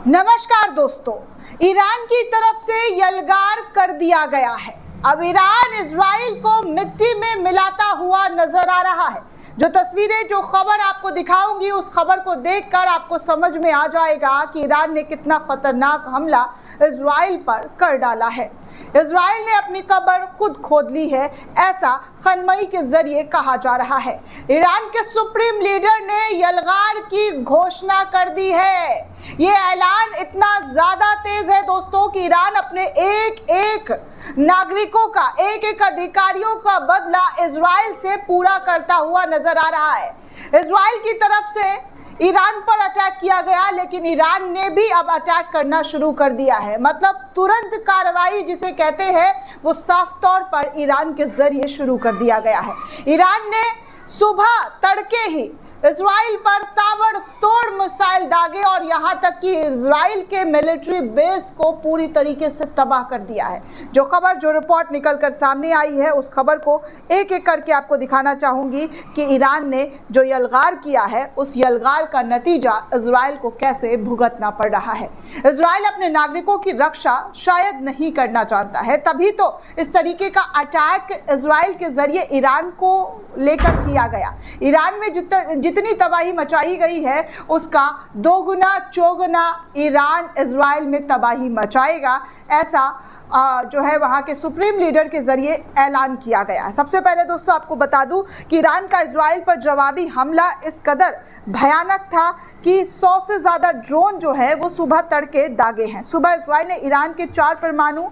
नमस्कार दोस्तों, ईरान की तरफ से यलगार कर दिया गया है। अब ईरान इजराइल को मिट्टी में मिलाता हुआ नजर आ रहा है। जो तस्वीरें, जो खबर आपको दिखाऊंगी, उस खबर को देखकर आपको समझ में आ जाएगा कि ईरान ने कितना खतरनाक हमला इजराइल पर कर डाला है। इजराइल ने अपनी कब्र खुद खोद ली है, ऐसा खनमई के जरिए कहा जा रहा है। ईरान के सुप्रीम लीडर ने यलगार की घोषणा कर दी है। ये ऐलान इतना ज्यादा तेज है दोस्तों कि ईरान अपने एक एक नागरिकों का, एक एक अधिकारियों का बदला इजराइल से पूरा करता हुआ नजर आ रहा है। इजराइल की तरफ से ईरान पर अटैक किया गया, लेकिन ईरान ने भी अब अटैक करना शुरू कर दिया है। मतलब तुरंत कार्रवाई जिसे कहते हैं, वो साफ तौर पर ईरान के जरिए शुरू कर दिया गया है। ईरान ने सुबह तड़के ही इजराइल पर ताबड़तोड़ मिसाइल दागे और यहां तक कि इजराइल के मिलिट्री बेस को पूरी तरीके से तबाह कर दिया है। जो खबर, जो रिपोर्ट निकलकर सामने आई है, उस खबर को एक एक करके आपको दिखाना चाहूंगी कि ईरान ने जो यलगार किया है, उस यलगार का नतीजा इजराइल को कैसे भुगतना पड़ रहा है। इजराइल अपने नागरिकों की रक्षा शायद नहीं करना चाहता है, तभी तो इस तरीके का अटैक इजराइल के जरिए ईरान को लेकर किया गया। ईरान में जितनी तबाही मचाई गई है, उसका दोगुना चौगुना ईरान इजराइल में तबाही मचाएगा, ऐसा जो है वहाँ के सुप्रीम लीडर के जरिए ऐलान किया गया है। सबसे पहले दोस्तों आपको बता दूं कि ईरान का इजराइल पर जवाबी हमला इस कदर भयानक था कि 100 से ज़्यादा ड्रोन जो है वो सुबह तड़के दागे हैं। सुबह इजराइल ने ईरान के 4 परमाणु,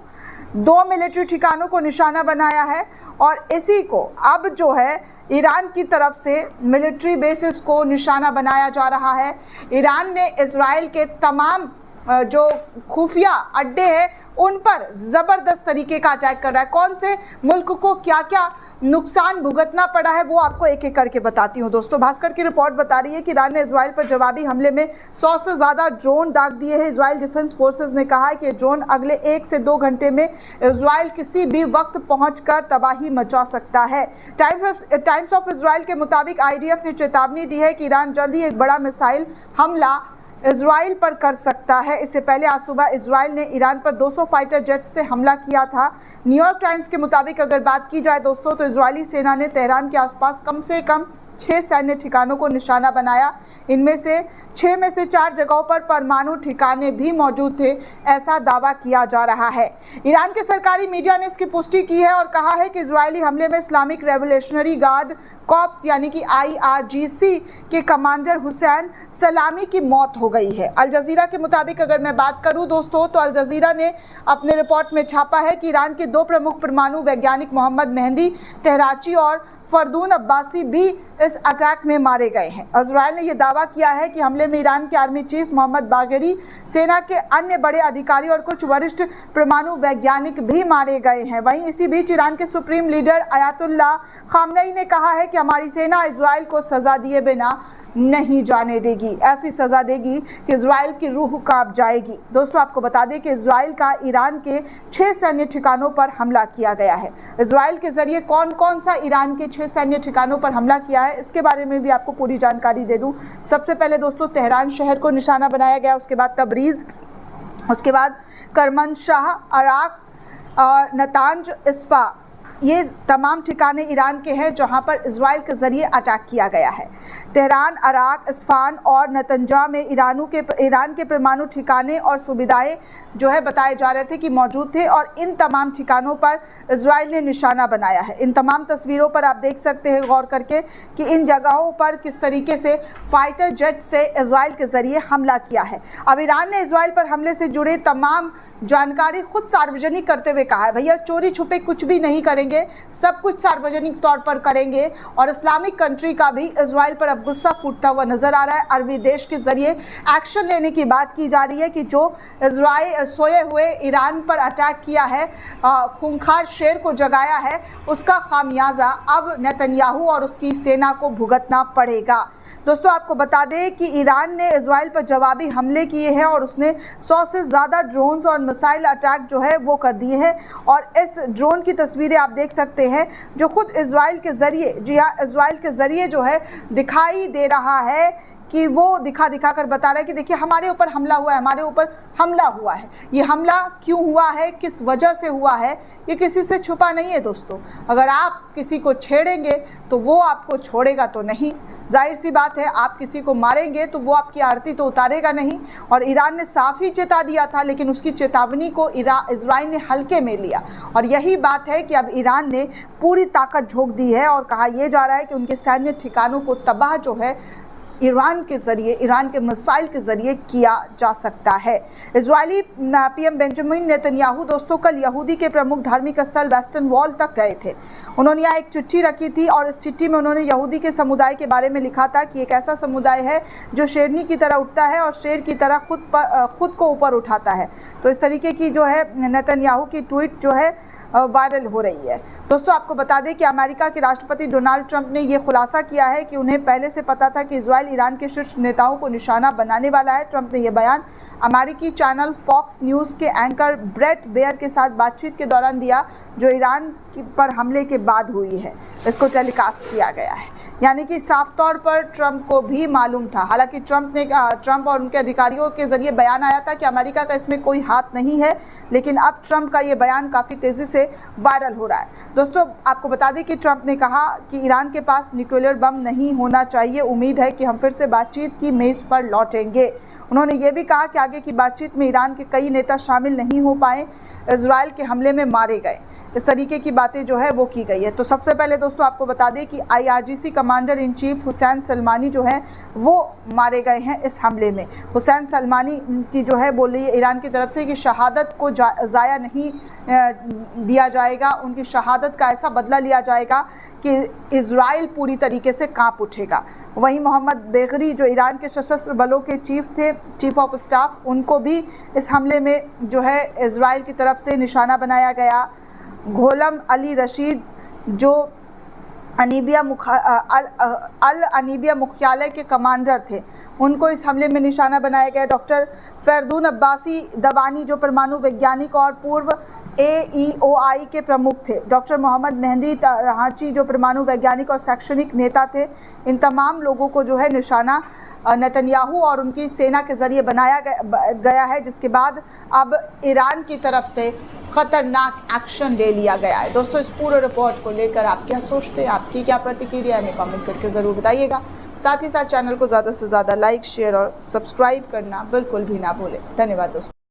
2 मिलिट्री ठिकानों को निशाना बनाया है और इसी को अब जो है ईरान की तरफ से मिलिट्री बेसिस को निशाना बनाया जा रहा है। ईरान ने इजराइल के तमाम जो खुफिया अड्डे हैं उन पर ज़बरदस्त तरीके का अटैक कर रहा है। कौन से मुल्क को क्या क्या नुकसान भुगतना पड़ा है वो आपको एक एक करके बताती हूँ दोस्तों। भास्कर की रिपोर्ट बता रही है कि ईरान ने इजराइल पर जवाबी हमले में 100 से ज़्यादा ड्रोन दाग दिए हैं। इजराइल डिफेंस फोर्सेस ने कहा है कि ड्रोन अगले 1 से 2 घंटे में इजराइल किसी भी वक्त पहुंचकर तबाही मचा सकता है। टाइम्स ऑफ इजराइल के मुताबिक IDF ने चेतावनी दी है कि ईरान जल्द ही एक बड़ा मिसाइल हमला इजराइल पर कर सकता है। इससे पहले आज सुबह इजराइल ने ईरान पर 200 फाइटर जेट से हमला किया था। न्यूयॉर्क टाइम्स के मुताबिक अगर बात की जाए दोस्तों, तो इजरायली सेना ने तेहरान के आसपास कम से कम 6 सैन्य ठिकानों को निशाना बनाया। इनमें से 6 में से 4 जगहों पर परमाणु ठिकाने भी मौजूद थे, ऐसा दावा किया जा रहा है। ईरान के सरकारी मीडिया ने इसकी पुष्टि की है और कहा है कि इजरायली हमले में इस्लामिक रेवोल्यूशनरी गार्ड कॉर्प्स यानी कि IRGC के कमांडर हुसैन सलामी की मौत हो गई है। अल जजीरा के मुताबिक अगर मैं बात करूं दोस्तों, तो अल जजीरा ने अपने रिपोर्ट में छापा है कि ईरान के 2 प्रमुख परमाणु वैज्ञानिक मोहम्मद मेहंदी तेहराची और फरदून अब्बासी भी इस अटैक में मारे गए हैं। इजराइल ने यह दावा किया है कि हमले में ईरान के आर्मी चीफ मोहम्मद बागेरी, सेना के अन्य बड़े अधिकारी और कुछ वरिष्ठ परमाणु वैज्ञानिक भी मारे गए हैं। वहीं इसी बीच ईरान के सुप्रीम लीडर अयातुल्लाह खामनेई ने कहा है कि हमारी सेना इजराइल को सजा दिए बिना नहीं जाने देगी। ऐसी सजा देगी कि इजराइल की रूह कांप जाएगी। दोस्तों आपको बता दें कि इजराइल का ईरान के 6 सैन्य ठिकानों पर हमला किया गया है। इजराइल के जरिए कौन कौन सा ईरान के 6 सैन्य ठिकानों पर हमला किया है, इसके बारे में भी आपको पूरी जानकारी दे दूं। सबसे पहले दोस्तों तेहरान शहर को निशाना बनाया गया, उसके बाद तबरीज़, उसके बाद करमनशाह, अराक और नतांज, इस्फा, ये तमाम ठिकाने ईरान के हैं जहां पर इजराइल के ज़रिए अटैक किया गया है। तेहरान, अराक, इस्फान और नतंजा में ईरान के परमाणु ठिकाने और सुविधाएं जो है बताए जा रहे थे कि मौजूद थे और इन तमाम ठिकानों पर इजराइल ने निशाना बनाया है। इन तमाम तस्वीरों पर आप देख सकते हैं गौर करके कि इन जगहों पर किस तरीके से फाइटर जेट से इजराइल के ज़रिए हमला किया है। अब ईरान ने इजराइल पर हमले से जुड़े तमाम जानकारी खुद सार्वजनिक करते हुए कहा है, भैया चोरी छुपे कुछ भी नहीं करेंगे, सब कुछ सार्वजनिक तौर पर करेंगे। और इस्लामिक कंट्री का भी इजराइल पर अब गुस्सा फूटता हुआ नजर आ रहा है। अरबी देश के जरिए एक्शन लेने की बात की जा रही है कि जो इजराइल सोए हुए ईरान पर अटैक किया है, खूंखार शेर को जगाया है, उसका खामियाजा अब नेतन्याहू और उसकी सेना को भुगतना पड़ेगा। दोस्तों आपको बता दें कि ईरान ने इजराइल पर जवाबी हमले किए हैं और उसने 100 से ज़्यादा ड्रोन्स और मिसाइल अटैक जो है वो कर दिए हैं। और इस ड्रोन की तस्वीरें आप देख सकते हैं जो खुद इजराइल के ज़रिए, जी हाँ, इजराइल के ज़रिए जो है दिखाई दे रहा है कि वो दिखा दिखा कर बता रहा है कि देखिए हमारे ऊपर हमला हुआ है, हमारे ऊपर हमला हुआ है। ये हमला क्यों हुआ है, किस वजह से हुआ है, ये किसी से छुपा नहीं है दोस्तों। अगर आप किसी को छेड़ेंगे तो वो आपको छोड़ेगा तो नहीं, जाहिर सी बात है। आप किसी को मारेंगे तो वो आपकी आरती तो उतारेगा नहीं। और ईरान ने साफ ही चेता दिया था, लेकिन उसकी चेतावनी को इजराइल ने हल्के में लिया। और यही बात है कि अब ईरान ने पूरी ताकत झोंक दी है और कहा यह जा रहा है कि उनके सैन्य ठिकानों को तबाह जो है ईरान के ज़रिए, ईरान के मिसाइल के ज़रिए किया जा सकता है। इजरायली पीएम बेंजामिन नेतन्याहू दोस्तों कल यहूदी के प्रमुख धार्मिक स्थल वेस्टर्न वॉल तक गए थे। उन्होंने यहाँ एक चिट्ठी रखी थी और इस चिट्ठी में उन्होंने यहूदी के समुदाय के बारे में लिखा था कि एक ऐसा समुदाय है जो शेरनी की तरह उठता है और शेर की तरह खुद को ऊपर उठाता है। तो इस तरीके की जो है नेतन्याहू की ट्वीट जो है वायरल हो रही है। दोस्तों आपको बता दें कि अमेरिका के राष्ट्रपति डोनाल्ड ट्रंप ने यह खुलासा किया है कि उन्हें पहले से पता था कि इजराइल ईरान के शीर्ष नेताओं को निशाना बनाने वाला है। ट्रंप ने यह बयान अमेरिकी चैनल फॉक्स न्यूज़ के एंकर ब्रेट बेयर के साथ बातचीत के दौरान दिया, जो ईरान पर हमले के बाद हुई है। इसको टेलीकास्ट किया गया है, यानी कि साफ तौर पर ट्रंप को भी मालूम था। हालांकि ट्रंप और उनके अधिकारियों के जरिए बयान आया था कि अमेरिका का इसमें कोई हाथ नहीं है, लेकिन अब ट्रंप का ये बयान काफ़ी तेज़ी से वायरल हो रहा है। दोस्तों आपको बता दें कि ट्रंप ने कहा कि ईरान के पास न्यूक्लियर बम नहीं होना चाहिए, उम्मीद है कि हम फिर से बातचीत की मेज़ पर लौटेंगे। उन्होंने ये भी कहा कि आगे की बातचीत में ईरान के कई नेता शामिल नहीं हो पाए, इजराइल के हमले में मारे गए। इस तरीके की बातें जो है वो की गई है। तो सबसे पहले दोस्तों आपको बता दें कि IRGC commander in chief Hussain Salmani जो है वो मारे गए हैं इस हमले में। हुसैन सलमानी की जो है बोल रही है ईरान की तरफ से कि शहादत को ज़ाया नहीं दिया जाएगा, उनकी शहादत का ऐसा बदला लिया जाएगा कि इजराइल पूरी तरीके से कांप उठेगा। वहीं मोहम्मद बेगरी जो ईरान के सशस्त्र बलों के चीफ ऑफ स्टाफ, उनको भी इस हमले में जो है इजराइल की तरफ से निशाना बनाया गया। घोलम अली रशीद जो अल अनीबिया मुख्यालय के कमांडर थे, उनको इस हमले में निशाना बनाया गया। डॉक्टर फरदून अब्बासी दवानी जो परमाणु वैज्ञानिक और पूर्व AEOI के प्रमुख थे, डॉक्टर मोहम्मद मेहदी तराची जो परमाणु वैज्ञानिक और शैक्षणिक नेता थे, इन तमाम लोगों को जो है निशाना नेतन्याहू और उनकी सेना के ज़रिए बनाया गया है, जिसके बाद अब ईरान की तरफ से ख़तरनाक एक्शन ले लिया गया है। दोस्तों इस पूरे रिपोर्ट को लेकर आप क्या सोचते हैं, आपकी क्या प्रतिक्रिया है, हमें कमेंट करके ज़रूर बताइएगा। साथ ही साथ चैनल को ज़्यादा से ज़्यादा लाइक, शेयर और सब्सक्राइब करना बिल्कुल भी ना भूलें। धन्यवाद दोस्तों।